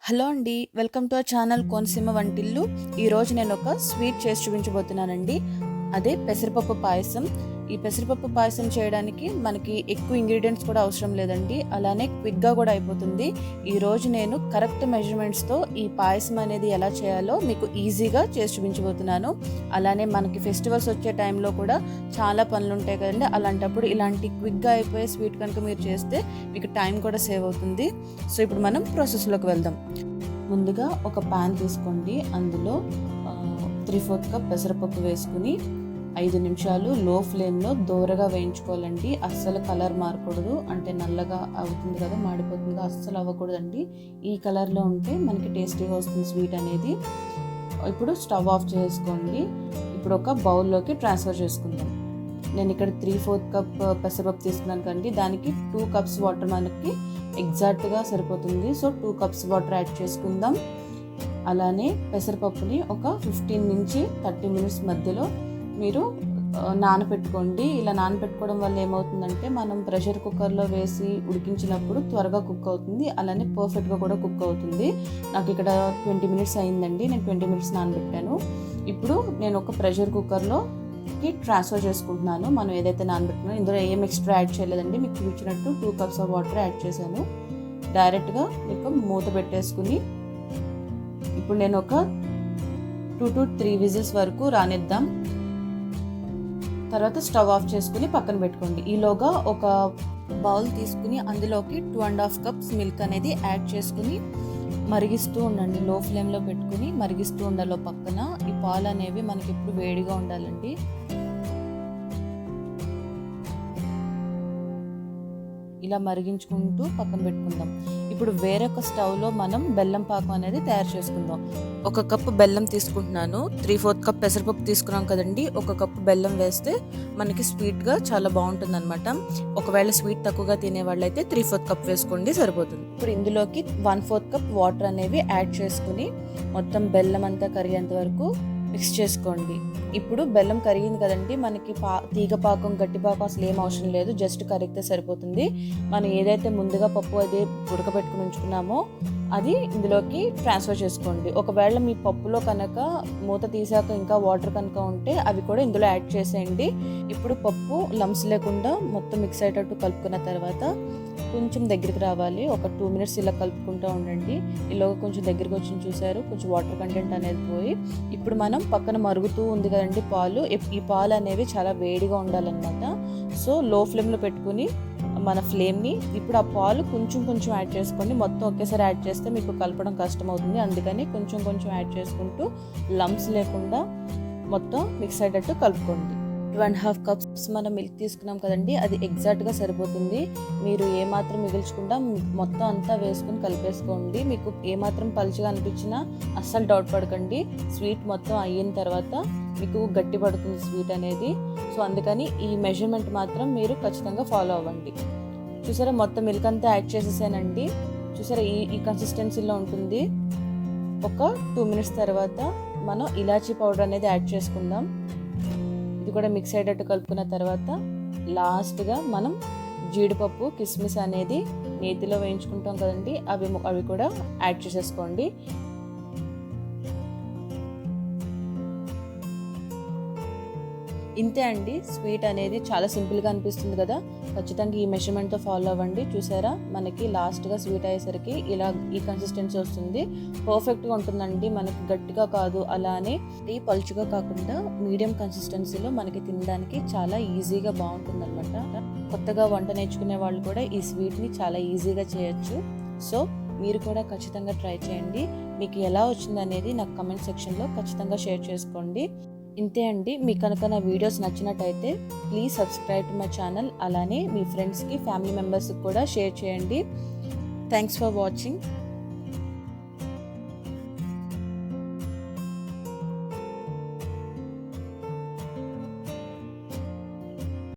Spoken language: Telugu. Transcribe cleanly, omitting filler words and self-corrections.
హలో అండి, welcome to our channel Konaseema Vantillu. ఈరోజు నేను ఒక స్వీట్ చేసి చూపించబోతున్నానండి. అదే పెసరపప్పు పాయసం. ఈ పెసరపప్పు పాయసం చేయడానికి మనకి ఎక్కువ ఇంగ్రీడియంట్స్ కూడా అవసరం లేదండి, అలానే క్విక్గా కూడా అయిపోతుంది. ఈరోజు నేను కరెక్ట్ మెజర్మెంట్స్తో ఈ పాయసం అనేది ఎలా చేయాలో మీకు ఈజీగా చేసి చూపించబోతున్నాను. అలానే మనకి ఫెస్టివల్స్ వచ్చే టైంలో కూడా చాలా పనులు ఉంటాయి కదండి, అలాంటప్పుడు ఇలాంటి క్విక్గా అయిపోయే స్వీట్ కనుక మీరు చేస్తే మీకు టైం కూడా సేవ్ అవుతుంది. సో ఇప్పుడు మనం ప్రాసెస్లోకి వెళ్దాం. ముందుగా ఒక ప్యాన్ తీసుకోండి. అందులో 3/4 కప్ పెసరపప్పు వేసుకుని 5 నిమిషాలు లో ఫ్లేమ్లో దోరగా వేయించుకోవాలండి. అస్సలు కలర్ మారకూడదు, అంటే నల్లగా అవుతుంది కదా, మాడిపోతుంది, అస్సలు అవ్వకూడదండి. ఈ కలర్లో ఉంటే మనకి టేస్టీగా వస్తుంది స్వీట్ అనేది. ఇప్పుడు స్టవ్ ఆఫ్ చేసుకోండి. ఇప్పుడు ఒక బౌల్లోకి ట్రాన్స్ఫర్ చేసుకుందాం. నేను ఇక్కడ 3/4 కప్ పెసరపప్పు తీసుకున్నాను కండి, దానికి 2 కప్స్ వాటర్ మనకి ఎగ్జాక్ట్గా సరిపోతుంది. సో 2 కప్స్ వాటర్ యాడ్ చేసుకుందాం. అలానే పెసరపప్పుని ఒక 15 నుంచి 30 మినిట్స్ మధ్యలో మీరు నానబెట్టుకోండి. ఇలా నానబెట్టుకోవడం వల్ల ఏమవుతుందంటే మనం ప్రెషర్ కుక్కర్లో వేసి ఉడికించినప్పుడు త్వరగా కుక్ అవుతుంది, అలానే పర్ఫెక్ట్గా కూడా కుక్ అవుతుంది. నాకు ఇక్కడ 20 మినిట్స్ అయిందండి, నేను 20 మినిట్స్ నానబెట్టాను. ఇప్పుడు నేను ఒక ప్రెషర్ కుక్కర్లోకి ట్రాన్స్ఫర్ చేసుకుంటున్నాను. మనం ఏదైతే నానబెట్టుకున్నామో ఇందులో ఏం ఎక్స్ట్రా యాడ్ చేయలేదండి, మీకు చూపించినట్టు 2 కప్స్ ఆఫ్ వాటర్ యాడ్ చేశాను. డైరెక్ట్గా మీకు మూత పెట్టేసుకుని ఇప్పుడు నేను ఒక 2 to 3 విజిల్స్ వరకు రానిద్దాం. తర్వాత స్టవ్ ఆఫ్ చేసుకుని పక్కన పెట్టుకోండి. ఈలోగా ఒక బౌల్ తీసుకుని అందులోకి 2.5 కప్స్ మిల్క్ అనేది యాడ్ చేసుకుని మరిగిస్తూ ఉండండి. లో ఫ్లేమ్లో పెట్టుకుని మరిగిస్తూ ఉండాలి. పక్కన ఈ పాలు అనేవి మనకి ఎప్పుడు వేడిగా ఉండాలండి. ఇలా మరిగించుకుంటూ పక్కన పెట్టుకుందాం. ఇప్పుడు వేరొక స్టవ్లో మనం బెల్లం పాకం అనేది తయారు చేసుకుందాం. 1 కప్పు బెల్లం తీసుకుంటున్నాను. 3/4 కప్ పెసరపప్పు తీసుకున్నాం కదండి, 1 కప్పు బెల్లం వేస్తే మనకి స్వీట్గా చాలా బాగుంటుంది అనమాట. ఒకవేళ స్వీట్ తక్కువగా తినే వాళ్ళైతే 3/4 కప్ వేసుకోండి, సరిపోతుంది. ఇప్పుడు ఇందులోకి 1/4 కప్ వాటర్ అనేవి యాడ్ చేసుకుని మొత్తం బెల్లం అంతా కరిగేంత వరకు మిక్స్ చేసుకోండి. ఇప్పుడు బెల్లం కరిగింది కదండి, మనకి తీగ పాకం గట్టి పాకం అసలు ఏం అవసరం లేదు, జస్ట్ కరిగితే సరిపోతుంది. మనం ఏదైతే ముందుగా పప్పు అది ఉడకబెట్టుకుని ఉంచుకున్నామో అది ఇందులోకి ట్రాన్స్ఫర్ చేసుకోండి. ఒకవేళ మీ పప్పులో కనుక మూత తీసాక ఇంకా వాటర్ కనుక ఉంటే అవి కూడా ఇందులో యాడ్ చేసేయండి. ఇప్పుడు పప్పు లంప్స్ లేకుండా మొత్తం మిక్స్ అయ్యేటట్టు కలుపుకున్న తర్వాత కొంచెం దగ్గరికి రావాలి. ఒక 2 మినిట్స్ ఇలా కలుపుకుంటూ ఉండండి. ఇలాగ కొంచెం దగ్గరికి వచ్చి చూసారు, కొంచెం వాటర్ కంటెంట్ అనేది పోయి ఇప్పుడు మనం పక్కన మరుగుతూ ఉంది కదండి పాలు. ఈ పాలు అనేవి చాలా వేడిగా ఉండాలన్నమాట. సో లో ఫ్లేమ్లో పెట్టుకుని మన ఫ్లేమ్ని ఇప్పుడు ఆ పాలు కొంచెం కొంచెం యాడ్ చేసుకోండి. మొత్తం ఒకేసారి యాడ్ చేస్తే మీకు కలపడం కష్టం అవుతుంది, అందుకని కొంచెం కొంచెం యాడ్ చేసుకుంటూ లంప్స్ లేకుండా మొత్తం మిక్స్ అయ్యేటట్టు కలుపుకోండి. 2.5 కప్స్ మనం మిల్క్ తీసుకున్నాం కదండి, అది ఎగ్జాక్ట్గా సరిపోతుంది. మీరు ఏమాత్రం మిగిల్చకుండా మొత్తం అంతా వేసుకుని కలిపేసుకోండి. మీకు ఏమాత్రం పలుచగా అనిపించినా అస్సలు డౌట్ పడకండి, స్వీట్ మొత్తం అయిన తర్వాత మీకు గట్టి పడుతుంది స్వీట్ అనేది. సో అందుకని ఈ మెజర్మెంట్ మాత్రం మీరు ఖచ్చితంగా ఫాలో అవ్వండి. చూసారా, మొత్తం మిల్క్ అంతా యాడ్ చేసేసానండి. చూసారా, ఈ కన్సిస్టెన్సీలో ఉంటుంది. ఒక 2 మినిట్స్ తర్వాత మనం ఇలాచీ పౌడర్ అనేది యాడ్ చేసుకుందాం. ఇది కూడా మిక్స్ అయ్యేటట్టు కలుపుకున్న తర్వాత లాస్ట్గా మనం జీడిపప్పు కిస్మిస్ అనేది నేతిలో వేయించుకుంటాం కదండి, అవి కూడా యాడ్ చేసేసుకోండి. ఇంతే అండి, స్వీట్ అనేది చాలా సింపుల్గా అనిపిస్తుంది కదా. ఖచ్చితంగా ఈ మెజర్మెంట్తో ఫాలో అవ్వండి. చూసారా, మనకి లాస్ట్గా స్వీట్ అయ్యేసరికి ఇలా ఈ కన్సిస్టెన్సీ వస్తుంది. పర్ఫెక్ట్గా ఉంటుందండి, మనకి గట్టిగా కాదు, అలానే ఈ పలుచుగా కాకుండా మీడియం కన్సిస్టెన్సీలో మనకి తినడానికి చాలా ఈజీగా బాగుంటుంది అనమాట. కొత్తగా వంట నేర్చుకునే వాళ్ళు కూడా ఈ స్వీట్ని చాలా ఈజీగా చేయొచ్చు. సో మీరు కూడా ఖచ్చితంగా ట్రై చేయండి. మీకు ఎలా వచ్చిందనేది నాకు కమెంట్ సెక్షన్లో ఖచ్చితంగా షేర్ చేసుకోండి. ఇంతే అండి, మీకు కనుక నా వీడియోస్ నచ్చినట్టయితే please subscribe to my channel. అలానే మీ ఫ్రెండ్స్కి, ఫ్యామిలీ మెంబర్స్కి కూడా షేర్ చేయండి. Thanks for watching.